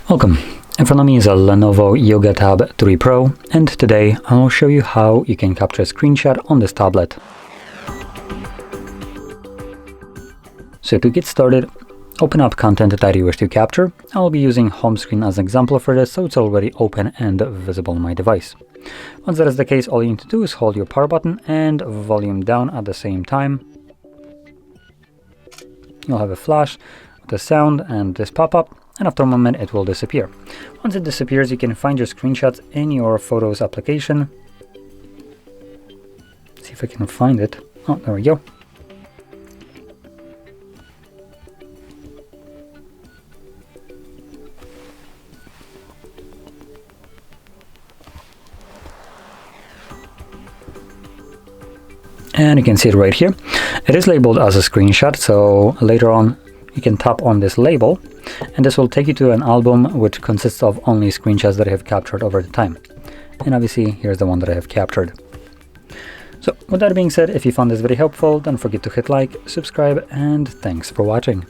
Welcome. In front of me is a Lenovo Yoga Tab 3 Pro, and today I will show you how you can capture a screenshot on this tablet. So to get started, open up content that you wish to capture. I'll be using home screen as an example for this, so it's already open and visible on my device. Once that is the case, all you need to do is hold your power button and volume down at the same time. You'll have a flash with the sound and this pop-up, and after a moment it will disappear. Once it disappears, you can find your screenshots in your Photos application. See if I can find it. Oh, there we go. And you can see it right here. It is labeled as a screenshot, so later on you can tap on this label and this will take you to an album which consists of only screenshots that I have captured over the time. And obviously here's the one that I have captured. So with that being said, if you found this very helpful, don't forget to hit like, subscribe, and thanks for watching.